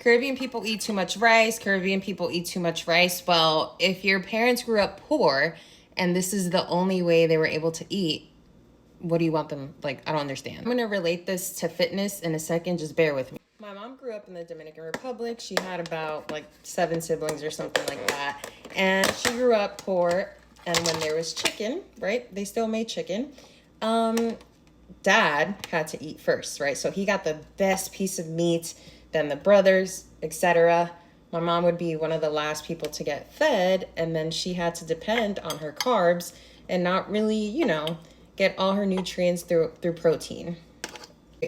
Caribbean people eat too much rice. Caribbean people eat too much rice. Well, if your parents grew up poor and this is the only way they were able to eat, what do you want them, like, I don't understand. I'm gonna relate this to fitness in a second, just bear with me. My mom grew up in the Dominican Republic. She had about like 7 siblings or something like that. And she grew up poor. And when there was chicken, right, they still made chicken. Dad had to eat first, right? So he got the best piece of meat, then the brothers, etc. My mom would be one of the last people to get fed, and then she had to depend on her carbs and not really, get all her nutrients through protein.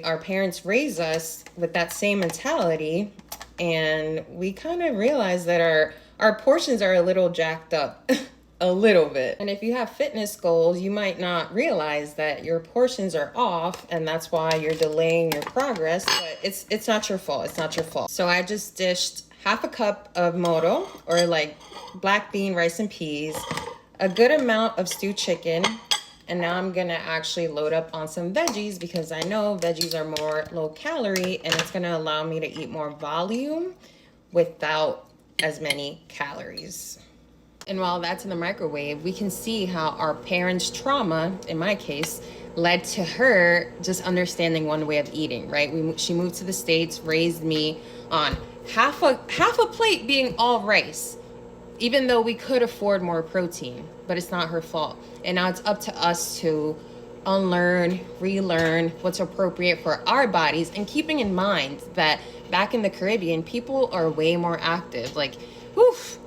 Our parents raised us with that same mentality, and we kind of realized that our portions are a little jacked up. A little bit. And if you have fitness goals, you might not realize that your portions are off, and that's why you're delaying your progress, but it's not your fault. It's not your fault. So I just dished half a cup of moro, or like black bean rice and peas, a good amount of stewed chicken, and now I'm gonna actually load up on some veggies because I know veggies are more low calorie, and it's gonna allow me to eat more volume without as many calories. And while that's in the microwave, we can see how our parents' trauma, in my case, led to her just understanding one way of eating, right? She moved to the States, raised me on half a plate being all rice, even though we could afford more protein, but it's not her fault. And now it's up to us to unlearn, relearn what's appropriate for our bodies, and keeping in mind that back in the Caribbean, people are way more active. Like, oof.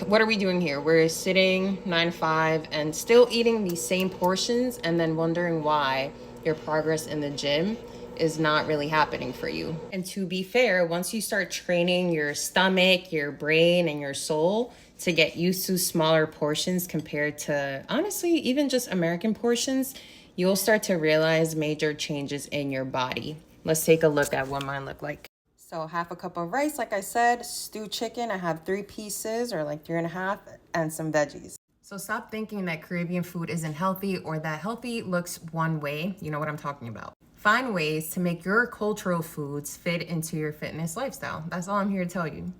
What are we doing here? We're sitting 9 to 5 and still eating these same portions, and then wondering why your progress in the gym is not really happening for you. And to be fair, once you start training your stomach, your brain, and your soul to get used to smaller portions compared to, honestly, even just American portions, you'll start to realize major changes in your body. Let's take a look at what mine look like. So half a cup of rice, like I said, stewed chicken. I have 3 pieces, or like 3.5, and some veggies. So stop thinking that Caribbean food isn't healthy, or that healthy looks one way. You know what I'm talking about. Find ways to make your cultural foods fit into your fitness lifestyle. That's all I'm here to tell you.